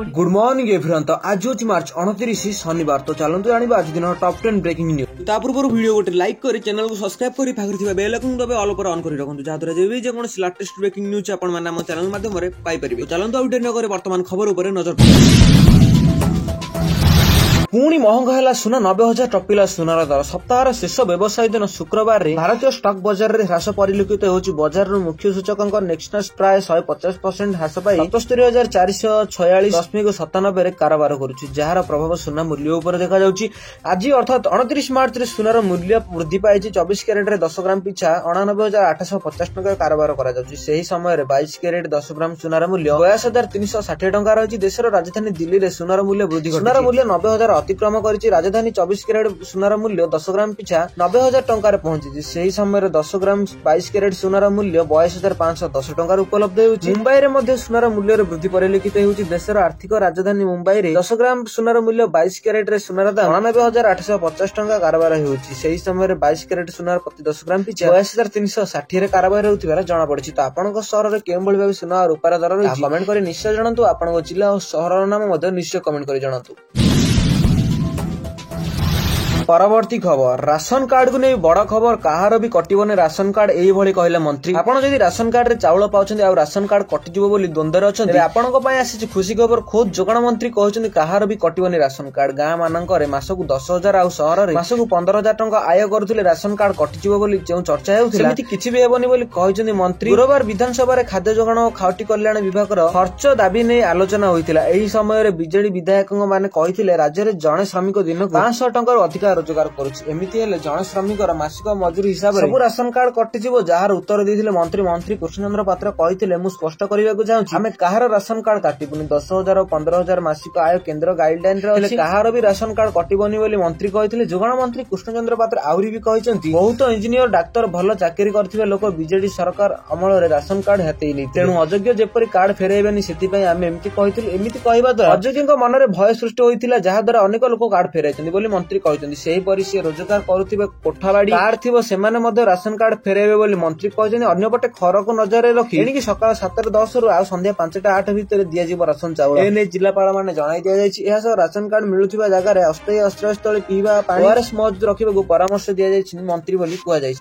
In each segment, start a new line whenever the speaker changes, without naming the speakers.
Good morning everyone. तो आज हूँ मार्च 29 शनिवार। तो चलते जाना आज दिन टॉप 10 ब्रेकिंग न्यूज। ता पूर्व वीडियो गोटे लाइक कर चैनल को सब्सक्राइब कर पाखरे बेल आइकन दबे ऑल पर ऑन कर रखु जहाद्वारा जेकौन लेटेस्ट ब्रेकिंग न्यूज आपण माने हम चैनल माध्यम रे पाई परिबे। चलते आउट न करे वर्तमान खबर उपर नजर पुणी महंगा है सुना 90,000 टपिला सुनार दर। सप्ताह शेष व्यवसाय दिन शुक्रवार भारतीय स्टॉक बाजार में ह्रास परिलक्षित होची। बाजार मुख्य सूचक नेक्सट प्राय 150% ह्रास पाई 77,446.97 कारोबार करुछि, जार प्रभाव सुना मूल्य उपर देखा जाउछि। आज अर्थात 29 मार्च रे सुनार मूल्य वृद्धि पाई 24 कैरेट रे 10 ग्राम पिछा 89,850 टका कारोबार करा जाउछि। सेही समय रे 22 कैरेट 10 ग्राम सुनार मूल्य 82,360 टका रहिछि। देशर राजधानी दिल्ली रे सुनार मूल्य वृद्धि घटिछि। सुनार मूल्य 90,000 अतिक्रम करिछि। राजधानी 24 कैरेट सुनार मूल्य 10 ग्राम पिछा 90,000 टंका पहुंची। सेही समय 10 ग्राम 22 कैरेट सुनार मूल्य 22,510 टंका उपलब्ध होउछि। मुंबई रे मध्ये सुनार मूल्य रे वृद्धि परिलक्षित होउछि। देशर आर्थिक राजधानी मुंबई रे 10 ग्राम सुनार मूल्य 22 कैरेट रे सुनार दाम 99,850 टंका कारोबार होउछि। सेही समय 22 कैरेट सुनार प्रति 10 ग्राम पिछा 22,360 रे कारोबार होउथिबार जणा पड़िछि। तो आपनक शहर रे केम भଳି भाबे सुना रूपार दर रहिछि कमेंट करि निश्चय जणातु। आपनक जिल्ला और शहर नाम मध्ये निश्चय कमेंट करि जणातु। परवर्ती खबर राशन कार्ड को नहीं बड़ खबर कहार भी कटिबने राशन कार्ड एई भली कहले मंत्री। आपण जदि राशन कार्ड रे चाउल पाउछन्ती आ राशन कार्ड कटिजिवो बोली द्वंद्वर अछन्ती आपणक पय आसी खुशी खबर। खोद जोगाण मंत्री कहउछन्ती कहार भी कटिबने राशन कार्ड। गां मानक रे मासकु 10,000 आ शहर रे मासकु 15,000 टंका आय करूथिले राशन कार्ड कटिजिवो बोली जेउ चर्चा हेउथिला सेमिति किछि भी हेबनी बोली कहउछन्ती मंत्री। गुरुवार विधानसभा रे खाद्य जोगाण और खाउटी कल्याण विभाग रो खर्च दाबी नै आलोचना होइतिला। एही समय रे बीजेडी विधायक माने कहिथिले राज्य रे जणे श्रमिक दिनकु 500 टंका अधिक रोजगार करुछि। एमिति हेले जणे श्रमिक मासिक मजूरी हिसाब रे सब राशन कार्ड कटिजिवो। जार उत्तर देथिले मंत्री कृष्णचंद्र पात्र कहिथिले मु स्पष्ट करिबाकु चाहूछि आमे कहार राशन कार्ड काटिबुनी। 10,000 और 15,000 मासिक आय केंद्र गाइडलाइन रे हेले कहार भी राशन कार्ड कटिबोनी बोली मंत्री कहिथिले। जोगाण मंत्री कृष्णचंद्र पात्र आहुरी भी कहिसंती बहुत इंजीनियर डाक्टर भल चाकरी करथिबे लोक बीजेडी सरकार अमल रे राशन कार्ड हेतेई नै तेनु अयोग्य जेपरि कार्ड फेरेबेनी सेति पय आमे एमिति कहिथिले। एमिति कहिबा द्वारा अयोग्यक मन रे भय सृष्टि होइतिला जहा द्वारा अनेक लोक कार्ड फेराइछन्ती बोली मंत्री कहिसंती। सेही परि से रोजगार करुथिबे कोठाबाड़ी कार थिबो सेमाने मध्ये राशन कार्ड फेरेबे बोली मंत्री कहजनी। अन्य पटे खर को नजर रे रखी एनिकी सकाळ 7:10 रु आ संध्या 5:08 भितर दिया जिवो राशन चाउल। एने जिल्लापाल माने जणाई दिया जायछि। एहा सह राशन कार्ड मिलुथिबा जागा रे अस्थायी आश्रयस्थल पीवा पानी ओआरएस मौजूद रखिबाकू परामर्श दिया जायछि मंत्री बोली कुआ जायछि।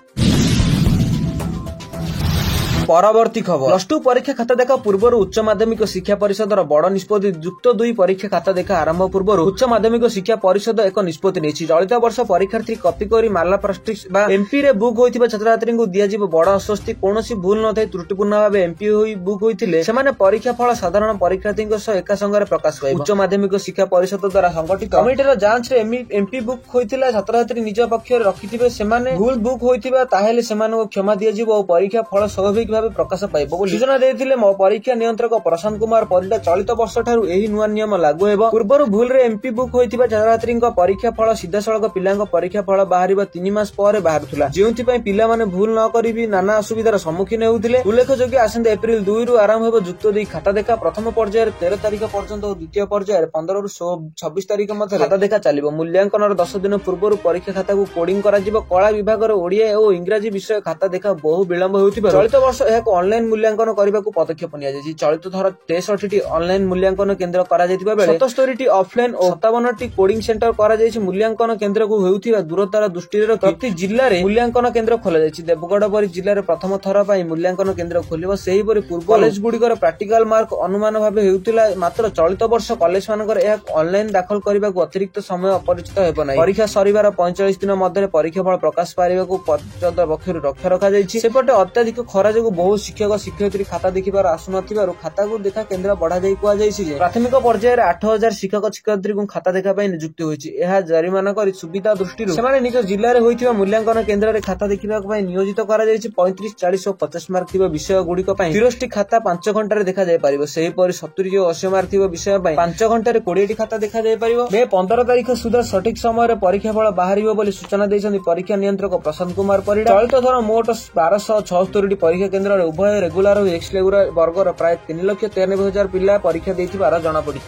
परवर्ती खबर +2 परीक्षा खाता देखा पूर्व उच्च माध्यमिक शिक्षा परिषद बड़ निष्पत्ति। युक्त 2 परीक्षा खाता देखा आरंभ पूर्व उच्च माध्यमिक शिक्षा परिषद एक निष्पत्ति नहीं। चलित वर्ष परीक्षार्थी कॉपी करी माला प्लास्टिक्स बा एमपी रे बुक होइतिबा छात्रछात्री को दिया जिवो बड़ अस्वस्ति। कोनोसी भूल न थाई त्रुटिपूर्ण भाबे एमपी होई बुक होइतिले सेमाने परीक्षा फल साधारण परीक्षार्थी सह एका संगे प्रकाश पाइबो। उच्च माध्यमिक शिक्षा परिषद द्वारा संगठित कमिटी रो जांच रे एमपी बुक होइतिला छात्रछात्री निज पक्ष रखिथिबे सेमाने भूल बुक होइतिबा ताहेले सेमानको क्षमा दिया जिवो और परीक्षा फल स्वाभाविक प्रकाश पाइबो बोली सूचना देथिले परीक्षा नियंत्रक प्रशांत कुमार परिडा। चलित वर्ष ठारू एही नुआ नियम लागू हेबो। पूर्वरु भूल रे एमपी बुक होइतिबा छात्रछात्री परीक्षा फल सीधा सड़क पिलांक परीक्षा फल बाहरिबा 3 मास पर बाहरुथुला, जेउथि पय पिला माने भूल न करिबि नाना असुविधार सम्मुखीन हेउथिले। उल्लेखयोग्य आसंता एप्रिल 2 रु आरंभ हेबो युक्त 2 खाता देखा। प्रथम पर्यायर 13 तारिख पर्यंत और द्वितीय पर्यायर 15 रु 26 तारिख मध्ये खाता देखा चलिबो। मूल्यांकन 10 दिन पूर्व परीक्षा खाता को कोडिंग करा जिवो। कला विभाग रो ओडिया और इंग्रजी विषय खाता देखा बहु विलंब हेउथिबा चलित वर्ष एहा ऑनलाइन मूल्यांकन करबाकू पदक्षेप निया जायछि। चलित थर 63टी ऑनलाइन मूल्यांकन केंद्र करा जायतिबा बेले 77टी ऑफलाइन और 57टी कोडिंग सेंटर करा जायछि। मूल्यांकन केंद्र को हेउथिबा दूरतार दृष्टि रे प्रति जिल्ला रे मूल्यांकन केंद्र खोला जायछि। देवगढ़ परि जिल्ला रे प्रथम थर पई मूल्यांकन केंद्र खोलिबो। सेही परि पूर्व कॉलेज गुडिकर प्रैक्टिकल मार्क अनुमान भाबे हेउथिला। मात्र चलित वर्ष कॉलेज मानकर एहा ऑनलाइन दाखल करबाकू अतिरिक्त समय अपरिचित हेबो नै। परीक्षा सरीबार 45 दिन मध्ये परीक्षा फल प्रकाश पाइबाकू पर्यटन पक्षरु रक्षा रखा जायछि। सेपटे अत्याधिक खरा जगु बहु शिक्षक शिक्षयित्री खाता देखिबार आसुनथिबारु खाता को देखा केंद्र बढ़ा जाई कुआ जायछि जे प्राथमिक पर्यायर 8,000 शिक्षक शिक्षयित्री को खाता देखा पय नियुक्ति होइछि। एहा जरिमाना करी सुविधा दृष्टिरु सेमाने निज जिल्ला रे होइथिबा मूल्यांकन केंद्र रे खाता देखिबा पय नियोजित करा जायछि। 35, 40 और 50 मार्क थिबा विषय गुडी को पय 30टी खाता 5 घंटा रे देखा जाय परिबो। सेही परि 70 और 80 मार्क थिबा विषय पय 5 घंटा रे 20टी खाता देखा जाय परिबो। मे 15 तारिख सुधा सठिक समय रे परीक्षा फल बाहरिबो बोली सूचना दैछन्ती परीक्षा नियंत्रक प्रशांत कुमार परिडा। चलित थर मोट 1276टी परीक्षा केंद्र रे उभय रेगुलर और एक्स रेगुलर वर्गर प्राय 3,93,000 पिला परीक्षा देथिबार जणा पड़ी।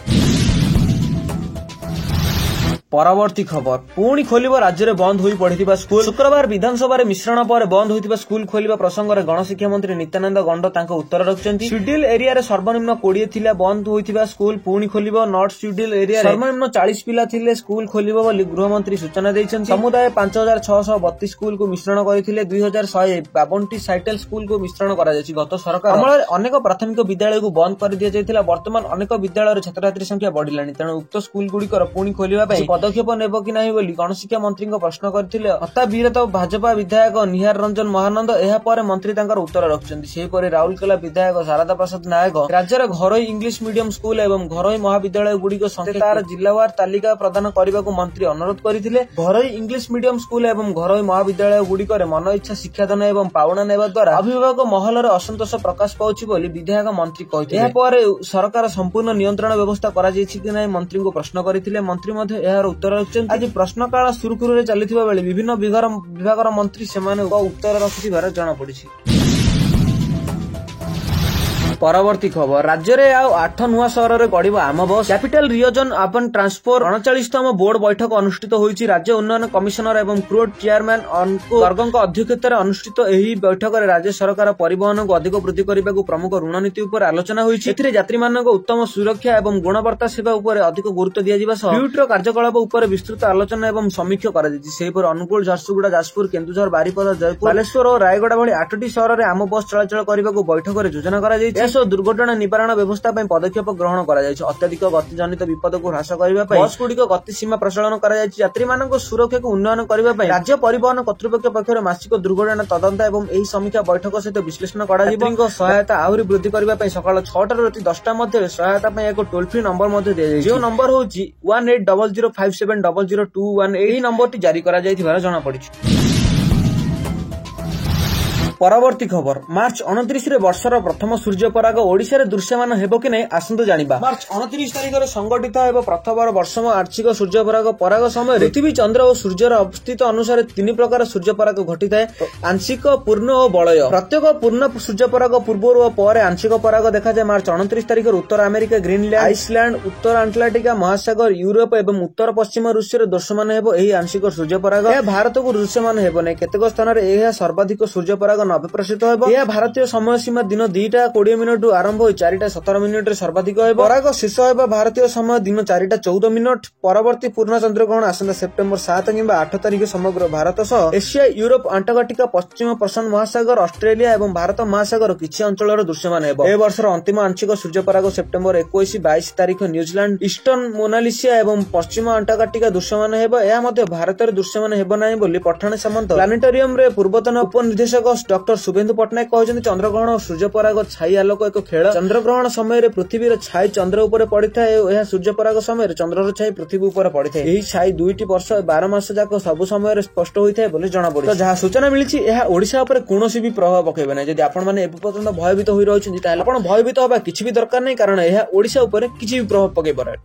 ପରବର୍ତ୍ତୀ ଖବର ପୁଣି ଖୋଲିବ ରାଜ୍ୟରେ ବନ୍ଦ ହୋଇ ପଡ଼ିଥିବା ସ୍କୁଲ। ଶୁକ୍ରବାର ବିଧାନସଭାରେ ମିଶ୍ରଣ ପରେ ବନ୍ଦ ହୋଇଥିବା ସ୍କୁଲ ଖୋଲିବା ପ୍ରସଙ୍ଗରେ ଗଣଶିକ୍ଷା ମନ୍ତ୍ରୀ ନିତ୍ୟାନନ୍ଦ ଗଣ୍ଡ ତାଙ୍କ ଉତ୍ତର ରଖିଛନ୍ତି। ସିଡିଲ୍ ଏରିଆରେ ସର୍ବନିମ୍ନ 20 ଥିଲା ବନ୍ଦ ହୋଇଥିବା ସ୍କୁଲ ପୁଣି ଖୋଲିବ। ନର୍ଥ ସିଡିଲ୍ ଏରିଆରେ ସର୍ବନିମ୍ନ 40 ପିଲା ଥିଲେ ସ୍କୁଲ ଖୋଲିବ ବୋଲି ଗୃହମନ୍ତ୍ରୀ ସୂଚନା ଦେଇଛନ୍ତି। ସମୁଦାୟ 5632 ସ୍କୁଲକୁ ମିଶ୍ରଣ କରିଥିଲେ 2152ଟି ସାଇଟେଲ ସ୍କୁଲକୁ ମିଶ୍ରଣ କରାଯାଇଛି। ଗତ ସରକାର ଅମଳରେ ଅନେକ ପ୍ରାଥମିକ ବିଦ୍ୟାଳୟକୁ ବନ୍ଦ କରିଦିଆଯାଇଥିଲା। ବର୍ତ୍ତମାନ ଅନେକ ବିଦ୍ୟାଳୟରେ ଛାତ୍ରଛାତ୍ରୀ ସଂଖ୍ୟା ବଢିଲାଣି, ତେଣୁ ଉକ୍ତ ସ୍କୁଲଗୁଡ଼ିକର ପୁଣି ଖୋଲିବା ପାଇଁ ପଦକ୍ଷେପ ନେବ କି ନାହିଁ ବୋଲି ଗଣଶିକ୍ଷା ମନ୍ତ୍ରୀଙ୍କ ପ୍ରଶ୍ନ କରିଥିଲେ ହତାବିରତ ଭାଜପା ବିଧାୟକ ନିହାର ରଞ୍ଜନ ମହାନନ୍ଦ। ଏହାପରେ ମନ୍ତ୍ରୀ ତାଙ୍କର ଉତ୍ତର ରଖିଛନ୍ତି। ସେହିପରି ରାଉରକେଲା ବିଧାୟକ ଶାରଦା ପ୍ରସାଦ ନାୟକ ରାଜ୍ୟରେ ଘରୋଇ ଇଂଲିଶ ମିଡିୟମ ସ୍କୁଲ ଏବଂ ଘରୋଇ ମହାବିଦ୍ୟାଳୟ ଗୁଡିକ ସଂଖ୍ୟା ତାର ଜିଲ୍ଲାୱାର ତାଲିକା ପ୍ରଦାନ କରିବାକୁ ମନ୍ତ୍ରୀ ଅନୁରୋଧ କରିଥିଲେ। ଘରୋଇ ଇଂଲିଶ ମିଡିୟମ ସ୍କୁଲ ଏବଂ ଘରୋଇ ମହାବିଦ୍ୟାଳୟ ଗୁଡିକରେ ମନ ଇଚ୍ଛା ଶିକ୍ଷାଦାନ ଏବଂ ପାଉଣା ନେବା ଦ୍ୱାରା ଅଭିଭାବକ ମହଲରେ ଅସନ୍ତୋଷ ପ୍ରକାଶ ପାଉଛି ବୋଲି ବିଧାୟକ ମନ୍ତ୍ରୀ କହିଥିଲେ। ଏହାପରେ ସରକାର ସମ୍ପୂର୍ଣ୍ଣ ନିୟନ୍ତ୍ରଣ ବ୍ୟବସ୍ଥା କରାଯାଇଛି କି ନାହିଁ ମନ୍ତ୍ରୀଙ୍କୁ ପ୍ରଶ୍ନ କରିଥିଲେ। ମନ୍ତ୍ରୀ ମଧ୍ୟ ଏହାର ଉତ୍ତର ରଖିଛନ୍ତି। ଆଜି ପ୍ରଶ୍ନକାଳ ସୁରୁଖୁରୁରେ ଚାଲିଥିବା ବେଳେ ବିଭିନ୍ନ ବିଭାଗର ମନ୍ତ୍ରୀ ସେମାନଙ୍କ ଉତ୍ତର ରଖିଥିବାର ଜଣାପଡ଼ିଛି। ପରବର୍ତ୍ତୀ ଖବର ରାଜ୍ୟରେ ଆଉ 8 ନୂଆ ସହରରେ ଗଡ଼ିବ ଆମ bus. Capital region urban transport 39ତମ ବୋର୍ଡ ବୈଠକ ଅନୁଷ୍ଠିତ ହୋଇଛି। ରାଜ୍ୟ ଉନ୍ନୟନ କମିଶନର ଏବଂ କ୍ରୋଡ୍ ଚେୟାରମ୍ୟାନ ଅଙ୍କୁ ଗର୍ଗଙ୍କ ଅଧ୍ୟକ୍ଷତାରେ ଅନୁଷ୍ଠିତ ଏହି ବୈଠକରେ ରାଜ୍ୟ ସରକାର ପରିବହନକୁ ଅଧିକ ବୃଦ୍ଧି କରିବାକୁ ପ୍ରମୁଖ ରଣ ନୀତି ଉପରେ ଆଲୋଚନା ହୋଇଛି। ଏଥିରେ ଯାତ୍ରୀମାନଙ୍କ ଉତ୍ତମ ସୁରକ୍ଷା ଏବଂ ଗୁଣବତ୍ତା ସେବା ଉପରେ ଅଧିକ ଗୁରୁତ୍ୱ ଦିଆଯିବା ସହ ଫ୍ଲୁଇଡର କାର୍ଯ୍ୟକଳାପ ଉପରେ ବିସ୍ତୃତ ଆଲୋଚନା ଏବଂ ସମୀକ୍ଷା କରାଯାଇଛି। ସେହିପରି ଅନୁଗୁଳ, ଝାରସୁଗୁଡ଼ା, ଯାଜପୁର, କେନ୍ଦୁଝର, ବାରିପଦା, ଜୟପୁର, ବାଲେଶ୍ୱର ଓ ରାୟଗଡ଼ା ଭଳି 8ଟି ସହରରେ ଆମ ବସ୍ ଚଳାଚଳ କରିବାକୁ ବୈଠକରେ ଯୋଜନା କରାଯାଇଛି। ଦୁର୍ଘଟଣା ନିବାରଣ ବ୍ୟବସ୍ଥା ପାଇଁ ପଦକ୍ଷେପ ଗ୍ରହଣ କରାଯାଇଛି। ଅତ୍ୟଧିକ ଗତି ଜନିତ ବିପଦକୁ ହ୍ରାସ କରିବା ପାଇଁ ବସ୍ ଗୁଡିକ ଗତି ସୀମା ପ୍ରଚଳନ କରାଯାଇଛି। ଯାତ୍ରୀମାନଙ୍କ ସୁରକ୍ଷାକୁ ଉନ୍ନୟନ କରିବା ପାଇଁ ରାଜ୍ୟ ପରିବହନ କର୍ତ୍ତୃପକ୍ଷ ପକ୍ଷରୁ ମାସିକ ଦୁର୍ଘଟଣା ତଦନ୍ତ ଏବଂ ଏହି ସମୀକ୍ଷା ବୈଠକ ସହିତ ବିଶ୍ଳେଷଣ କରାଯିବ। ଯାତ୍ରୀଙ୍କ ସହାୟତା ଆହୁରି ବୃଦ୍ଧି କରିବା ପାଇଁ ସକାଳ 6ଟାରୁ ରାତି 10ଟା ମଧ୍ୟରେ ସହାୟତା ପାଇଁ ଏକ ଟୋଲ ଫ୍ରି ନମ୍ବର ମଧ୍ୟ ଦିଆଯାଇଛି। ଯେଉଁ ନମ୍ବର ହେଉଛି 180057000218। ଏହି ନମ୍ବରଟି ଜାରି କରାଯାଇଥିବାର ଜଣାପଡ଼ିଛି। ପରବର୍ତ୍ତୀ ଖବର ମାର୍ଚ୍ଚ 29ରେ ବର୍ଷର ପ୍ରଥମ ସୂର୍ଯ୍ୟପରାଗ ଓଡ଼ିଶାରେ ଦୃଶ୍ୟମାନ ହେବ କି ନାହିଁ ଆସନ୍ତୁ ଜାଣିବା। ମାର୍ଚ୍ଚ 29 ତାରିଖରେ ସଂଗଠିତ ହେବ ପ୍ରଥମବାର ବର୍ଷମ ଆଂଶିକ ସୂର୍ଯ୍ୟପରାଗ। ପରାଗ ସମୟରେ ପୃଥିବୀ, ଚନ୍ଦ୍ର ଓ ସୂର୍ଯ୍ୟର ଅବସ୍ଥିତ ଅନୁସାରେ 3 ପ୍ରକାର ସୂର୍ଯ୍ୟପରାଗ ଘଟିଥାଏ: ଆଂଶିକ, ପୂର୍ଣ୍ଣ ଓ ବଳୟ। ପ୍ରତ୍ୟେକ ପୂର୍ଣ୍ଣ ସୂର୍ଯ୍ୟପରାଗ ପୂର୍ବରୁ ଓ ପରେ ଆଂଶିକ ପରାଗ ଦେଖାଯାଏ। ମାର୍ଚ୍ଚ 29 ତାରିଖରେ ଉତ୍ତର ଆମେରିକା, ଗ୍ରୀନଲ୍ୟାଣ୍ଡ, ଆଇସଲ୍ୟାଣ୍ଡ, ଉତ୍ତର ଆଣ୍ଟଲାଣ୍ଟିକା ମହାସାଗର, ୟୁରୋପ ଏବଂ ଉତ୍ତର ପଶ୍ଚିମ ରୁଷିଆରେ ଦୃଶ୍ୟମାନ ହେବ ଏହି ଆଂଶିକ ସୂର୍ଯ୍ୟପରାଗ। ଏହା ଭାରତକୁ ଦୃଶ୍ୟମାନ ହେବ ନାହିଁ। କେତେକ ସ୍ଥାନରେ ଏହା ସର୍ବାଧିକ ସୂର୍ଯ୍ୟପରାଗ ପ୍ରଦର୍ଶିତ ହେବ। ଏହା ଭାରତୀୟ ସମୟ ସୀମା ଦିନ 2:20 ଆରମ୍ଭ ହୋଇ 4:17 ସର୍ବାଧିକ ହେବ। ପରାଗ ଶେଷ ହେବ ଭାରତୀୟ ସମୟ ଦିନ 4:14। ପରବର୍ତ୍ତୀ ପୂର୍ଣ୍ଣ ଚନ୍ଦ୍ରଗ୍ରହଣ ଆସନ୍ତା ସେପ୍ଟେମ୍ବର 7 କିମ୍ବା 8 ତାରିଖ ସମଗ୍ର ଭାରତ ସହ ଏସିଆ, ୟୁରୋପ, ଆଣ୍ଟାର୍କଟିକା, ପଶ୍ଚିମ ପ୍ରଶାନ୍ତ ମହାସାଗର, ଅଷ୍ଟ୍ରେଲିଆ ଏବଂ ଭାରତ ମହାସାଗର କିଛି ଅଞ୍ଚଳରେ ଦୃଶ୍ୟମାନ ହେବ। ଏ ବର୍ଷର ଅନ୍ତିମ ଆଂଶିକ ସୂର୍ଯ୍ୟପରାଗ ସେପ୍ଟେମ୍ବର 21-22 ତାରିଖ ନ୍ୟୁଜିଲାଣ୍ଡ, ଇଷ୍ଟର୍ନ ମୋନାଲିସିଆ ଏବଂ ପଶ୍ଚିମ ଆଣ୍ଟାର୍କଟିକା ଦୃଶ୍ୟମାନ ହେବ। ଏହା ମଧ୍ୟ ଭାରତରେ ଦୃଶ୍ୟମାନ ହେବ ନାହିଁ ବୋଲି ପଠାଣ ସାମନ୍ତ ପ୍ଲାନେଟୋରିୟମରେ ପୂର୍ବତନ ଉପନିର୍ଦ୍ଦେଶକ ଡକ୍ଟର ଶୁଭେନ୍ଦୁ ପଟ୍ଟନାୟକ କହିଛନ୍ତି। ଚନ୍ଦ୍ରଗ୍ରହଣ ଓ ସୂର୍ଯ୍ୟପରାଗ ଛାଇ ଆଲୋକ ଏକ ଖେଳ। ଚନ୍ଦ୍ରଗ୍ରହଣ ସମୟରେ ପୃଥିବୀର ଛାଇ ଚନ୍ଦ୍ର ଉପରେ ପଡିଥାଏ ଓ ଏହା ସୂର୍ଯ୍ୟପରାଗ ସମୟରେ ଚନ୍ଦ୍ରର ଛାଇ ପୃଥିବୀ ଉପରେ ପଡିଥାଏ। ଏହି ଛାଇ 2ଟି ବର୍ଷ 12 ମାସ ଯାକ ସବୁ ସମୟରେ ସ୍ପଷ୍ଟ ହୋଇଥାଏ ବୋଲି ଜଣାପଡିଛି। ଯାହା ସୂଚନା ମିଳିଛି ଏହା ଓଡ଼ିଶା ଉପରେ କୌଣସି ବି ପ୍ରଭାବ ପକାଇବ ନାହିଁ। ଯଦି ଆପଣମାନେ ଏବେ ପର୍ଯ୍ୟନ୍ତ ଭୟଭୀତ ହୋଇ ରହିଛନ୍ତି ତାହେଲେ ଆପଣ ଭୟଭୀତ ହେବା କିଛି ବି ଦରକାର ନାହିଁ, କାରଣ ଏହା ଓଡ଼ିଶା ଉପରେ କିଛି ବି ପ୍ରଭାବ ପକାଇବ ନାହିଁ।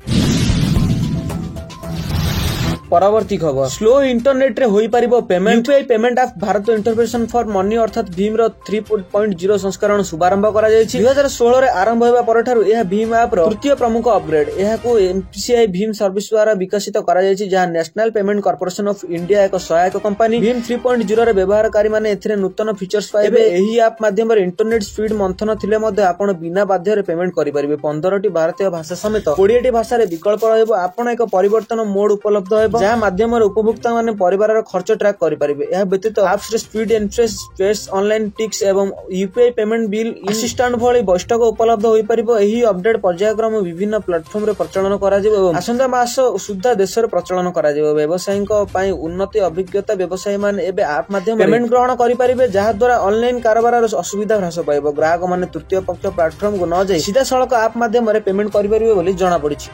ପରବର୍ତ୍ତୀ ଖବର ସ୍ଲୋ ଇଣ୍ଟରନେଟରେ ହୋଇପାରିବ payment. UPI payment app Bharat interface for money ଅର୍ଥାତ ଭୀମର 3.0 ସଂସ୍କରଣ ଶୁଭାରମ୍ଭ କରାଯାଇଛି। 2016ରେ ଆରମ୍ଭ ହେବା ପରଠାରୁ ଏହା ଭୀମ ଆପର ତୃତୀୟ ପ୍ରମୁଖ ଅପଗ୍ରେଡ। ଏହାକୁ ଏମସିଆଇ ଭୀମ ସର୍ଭିସ ଦ୍ୱାରା ବିକଶିତ କରାଯାଇଛି, ଯାହା national payment corporation of India ଏକ ସହାୟକ କମ୍ପାନୀ। ଭୀମ 3.0ରେ ବ୍ୟବହାରକାରୀମାନେ ଏଥିରେ ନୂତନ ଫିଚର୍ସ ପାଇବେ। ଏହି ଆପ୍ ମାଧ୍ୟମରେ ଇଣ୍ଟରନେଟ ସ୍ପିଡ ମନ୍ଥନ ଥିଲେ ମଧ୍ୟ ଆପଣ ବିନା ବାଧ୍ୟରେ ପେମେଣ୍ଟ କରିପାରିବେ। 15ଟି ଭାରତୀୟ ଭାଷା ସମେତ 20ଟି ଭାଷାରେ ବିକଳ୍ପ ରହିବ। ଆପଣ ଏକ ପରିବର୍ତ୍ତନ ମୋଡ ଉପଲବ୍ଧ ହେବ, ଯାହା ମାଧ୍ୟମରେ ଉପଭୋକ୍ତା ମାନେ ପରିବାରର ଖର୍ଚ୍ଚ ଟ୍ରାକ୍ କରିପାରିବେ। ଏହା ବ୍ୟତୀତ ଆପ୍ସରେ speed interest, space, online tickets ଏବଂ ୟୁପିଆଇ ପେମେଣ୍ଟ ବିଲ୍ ଆସିଷ୍ଟାଣ୍ଟ ଭଳି ବୈଠକ ଉପଲବ୍ଧ ହୋଇପାରିବ। ଏହି ଅପଡେଟ ପର୍ଯ୍ୟାୟକ୍ରମେ ବିଭିନ୍ନ ପ୍ଲାଟଫର୍ମରେ ପ୍ରଚଳନ କରାଯିବ ଏବଂ ଆସନ୍ତା ମାସ ସୁଦ୍ଧା ଦେଶରେ ପ୍ରଚଳନ କରାଯିବ। ବ୍ୟବସାୟୀଙ୍କ ପାଇଁ ଉନ୍ନତି ଅଭିଜ୍ଞତା ବ୍ୟବସାୟୀମାନେ ଏବେ ଆପ୍ ମାଧ୍ୟମରେ ପେମେଣ୍ଟ ଗ୍ରହଣ କରିପାରିବେ, ଯାହାଦ୍ୱାରା ଅନଲାଇନ କାରବାରର ଅସୁବିଧା ହ୍ରାସ ପାଇବ। ଗ୍ରାହକମାନେ ତୃତୀୟ ପକ୍ଷ ପ୍ଲାଟଫର୍ମକୁ ନ ଯାଇ ସିଧାସଳଖ ଆପ୍ ମାଧ୍ୟମରେ ପେମେଣ୍ଟ କରିପାରିବେ ବୋଲି ଜଣାପଡ଼ିଛି।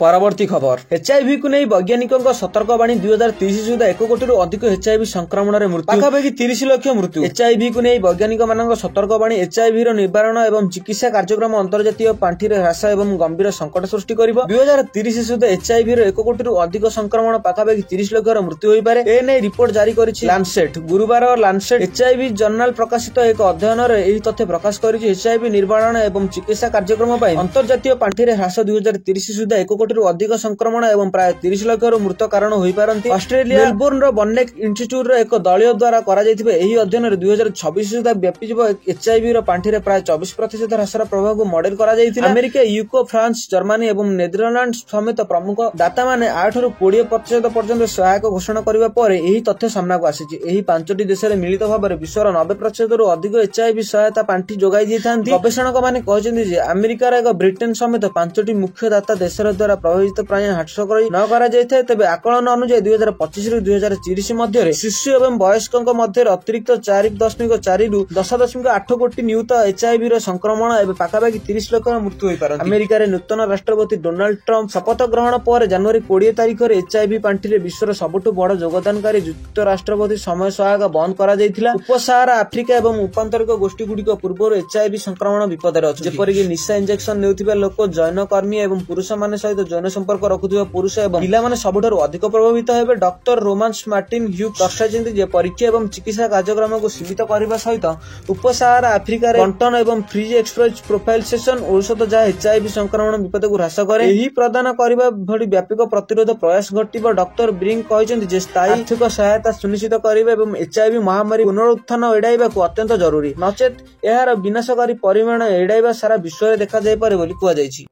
ପରବର୍ତ୍ତୀ ଖବର ଏଚ୍ଆଇଭି କୁ ନେଇ ବୈଜ୍ଞାନିକଙ୍କ ସତର୍କବାଣୀ। 2030 ସୁଦ୍ଧା 1 କୋଟିରୁ ଅଧିକ ଏଚ୍ଆଇଭି ସଂକ୍ରମଣରେ ମୃତ୍ୟୁ, ପାଖାପାଖି 30 ଲକ୍ଷ ମୃତ୍ୟୁ। ଏଚ୍ଆଇଭି କୁ ନେଇ ବୈଜ୍ଞାନିକମାନଙ୍କ ସତର୍କବାଣୀ। ଏଚ୍ଆଇଭିର ନିବାରଣ ଏବଂ ଚିକିତ୍ସା କାର୍ଯ୍ୟକ୍ରମ ଅନ୍ତର୍ଜାତୀୟ ପାଣ୍ଠିରେ ହ୍ରାସ ଏବଂ ଗମ୍ଭୀର ସଙ୍କଟ ସୃଷ୍ଟି କରିବ। 2030 ସୁଦ୍ଧା ଏଚ୍ଆଇଭିର 1 କୋଟିରୁ ଅଧିକ ସଂକ୍ରମଣ, ପାଖାପାଖି 30 ଲକ୍ଷର ମୃତ୍ୟୁ ହୋଇପାରେ। ଏନେଇ ରିପୋର୍ଟ ଜାରି କରିଛି ଲାନ୍ସେଟ୍। ଗୁରୁବାର ଲାନ୍ସେଟ୍ ଏଚ୍ଆଇଭି ଜର୍ନାଲ ପ୍ରକାଶିତ ଏକ ଅଧ୍ୟୟନରେ ଏହି ତଥ୍ୟ ପ୍ରକାଶ କରିଛି। ଏଚ୍ଆଇଭି ନିବାରଣ ଏବଂ ଚିକିତ୍ସା କାର୍ଯ୍ୟକ୍ରମ ପାଇଁ ଅନ୍ତର୍ଜାତୀୟ ପାଣ୍ଠିରେ ହ୍ରାସ 2030 ସୁଦ୍ଧା 1 କୋଟି କୋଟିରୁ ଅଧିକ ସଂक्रमण एवं प्राय 30 लाख मृत्यु कारण होई पारंती। ऑस्ट्रेलिया मेलबोर्न रो बन्नेक इंस्टीट्यूट रो एक दलीय द्वारा करा जायथिबे एही अध्ययन रे 2026 सुधा व्यापी जीव एचआईवी रो पांठी रे प्राय 24% ह्रासर प्रभाव को मॉडल करा जायथिला। अमेरिका, यूके, फ्रांस, जर्मनी एवं नेदरलैंड्स समेत प्रमुख दाता माने 8 रु 20% पर्यंत सहायक घोषणा करिबा परे एही तथ्य सामना को आसीछि। एही 5टी देश रे मिलित भाबरे विश्वर 90% रु अधिक एचआईवी सहायता पांठी जोगाई दिथांती। गवेषक माने कहजନ୍ତି जे अमेरिका रे एक ब्रिटेन समेत 5टी मुख्य दाता देश द्वारा प्रभावित प्राय ह्रास करै न करा जायथे। तबे आकलन अनुसार 2025 रु 2030 मध्ये शिशु एवं वयस्कक मध्ये अतिरिक्त 4.4 रु 10.8 कोटी नियुत एचआईवी रो संक्रमण एवं पाखापाखि 30 लाख मृत्यु होई पारंती। अमेरिका रे नूतन राष्ट्रपति डोनाल्ड ट्रम्प शपथ ग्रहण पर जनवरी 20 तारिख रे एचआईवी पांठी रे विश्वर सबुठु बड़ योगदानकारी युक्त राष्ट्रपति समय सहायक बंद करा जायथिला। उपसाहारा आफ्रिका एवं उपांतरिक गोष्ठी गुडी पूर्व एचआईवी संक्रमण विपद रे अछि। जेपरि कि निशा इंजेक्शन नेउथिबा लोक, जैन कर्मी एवं पुरुष माने सहित जैन संपर्क रखुथिबा पुरुष एवं महिला माने सबुठारु अधिक प्रभावित हेबे। डॉक्टर रोमान्स मार्टिन ह्यूक्स दर्शाइछन्ति जे परीक्षा एवं चिकित्सा कार्यक्रम को सीमित करबा सहित उपसाहारा आफ्रिका रे बंटन एवं फ्री एक्सप्रेस प्रोफाइल सेशन औषध जा एचआईवी संक्रमण विपद को ह्रास करे एही प्रदान करबा भली व्यापक प्रतिरोध प्रयास घटिबो। डॉक्टर ब्रिंक कहछन्ति जे स्थायी आर्थिक सहायता सुनिश्चित करबा एवं एचआईवी महामारी पुनरुत्थान एडाइबा को अत्यंत जरूरी, नचेत एहार विनाशकारी परिमाण एडाइबा सारा विश्व रे देखा जाय पारे बोली कुआ जायछि।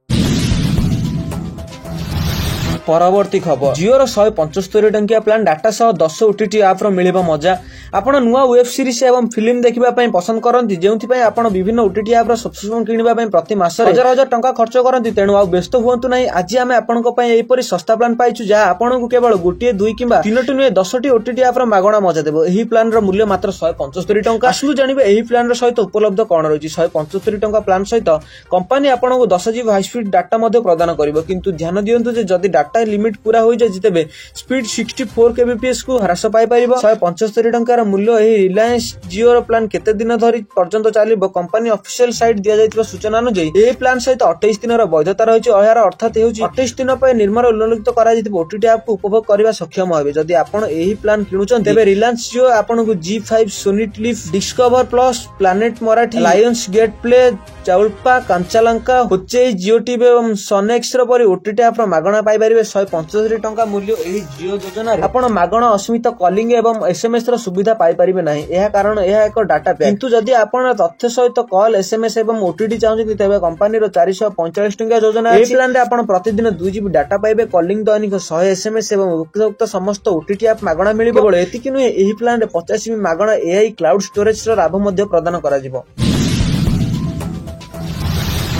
परवर्ती खबर, जिओर 175 टंकिया प्लान डाटा सह 10 ओटीटी ऐप रो मिलिबो मजा। आपण नुआ वेब सीरीज एवं फिल्म देखिबा पई पसंद करंती, जेउथि पई आपण विभिन्न ओटीटी ऐप रो सब्सक्रिप्शन किनिबा पई प्रति मास हजार हजार टंका खर्च करंती। तेनु आ व्यस्त हुअंतु नै, आज आमे आपण को पई एपरि सस्ता प्लान पाइछु जा आपण को केवल गोटिए 2 किबा 3टी नुए 10टी ओटीटी ऐप रो मागणा मजा देबो। एही प्लान रो मूल्य मात्र 175 टंका। आसु जानिबे एही प्लान रो सहित उपलब्ध कोन रहिछि। 175 टंका प्लान सहित कंपनी आपण को 10 जीबी हाई स्पीड डाटा मध्ये प्रदान करिवो, किंतु ध्यान दियंतु जे जदि डाटा लिमिट पूरा होई जाय जितेबे स्पीड 64 kbps को ह्रास पाई परिबो। 175 टंकार मूल्य एही रिलायंस जियो रो प्लान केते दिन धरि पर्यंत चलिबो। कंपनी ऑफिशियल साइट दिया जायतिबा सूचना अनुसार एही प्लान सहित 28 दिन रो वैधता रहिछि। एहार अर्थात हेउछि 28 दिन पय निर्माण उल्लेखित करा जैतिबो ओटीटी ऐप को उपभोग करबा सक्षम होबे। जदि आपण एही प्लान किनुछन तेबे रिलायंस जियो आपण को G5, सोनी टिलिफ, discover plus, planet Marathi, Lionsgate play, चाउल्पा, कांचालंका, होचेई, जियो टीवी एवं सनेक्स रो परि ओटीटी ऐप रो मागणा पाई परिबे। 175 टंका मूल्य एही जियो योजना रे आपण मागणा असीमित कॉलिंग एवं एसएमएस रो सुविधा पाई परिबे नाही। एहा कारण एहा एक डाटा पैक, किंतु जदि आपण तथ्य सहित कॉल, एसएमएस एवं ओटीटी चाहउछथि तेबे कंपनी रो 445 टंका योजना एही प्लान रे आपण प्रतिदिन 2 जीबी डाटा पाइबे। कॉलिंग दैनिक 100 एसएमएस एवं उपयुक्त समस्त ओटीटी ऐप मागणा मिलिबो। केवल एतिकि नुहे, एही प्लान रे 50 जीबी मागणा एआई क्लाउड स्टोरेज रो लाभ मध्ये प्रदान करा जिवो।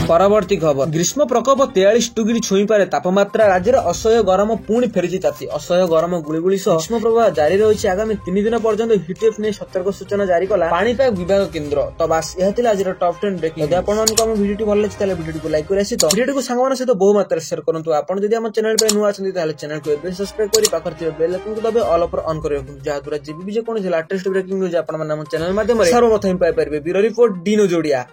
परवर्ती खबर, ग्रीष्म प्रकोप 43 डिग्री छुई पारे तापमात्रा। राज्य असह्य गरम पुणी फेरिछि ताती। असह्य गरम गुळीगुळी सह ग्रीष्म प्रवाह जारी रहिछि। आगामी 3 दिन पर्यंत हिटवेव ने सतर्क सूचना जारी कला पाणीपाग विभाग केन्द्र। तो बास यह थिला आज टॉप 10 ब्रेकिंग। यदि आपनको हम वीडियो भल लागिछि ताले वीडियो को लाइक करि आसी तो वीडियो को संगमान सहित बहु मात्रा शेयर करंतु। आपण जदि हम चैनल पे नुआ अछंती ताले चैनल को एबे सब्सक्राइब करि पाखर थिबा बेल आइकन को दबे ऑल पर ऑन करियो, जहा द्वारा जेबी जे कोन लेटेस्ट ब्रेकिंग न्यूज आपण मन हम चैनल माध्यम रे सर्वप्रथम पाइ परबे। ब्यूरो रिपोर्ट, डीनो जोडिया।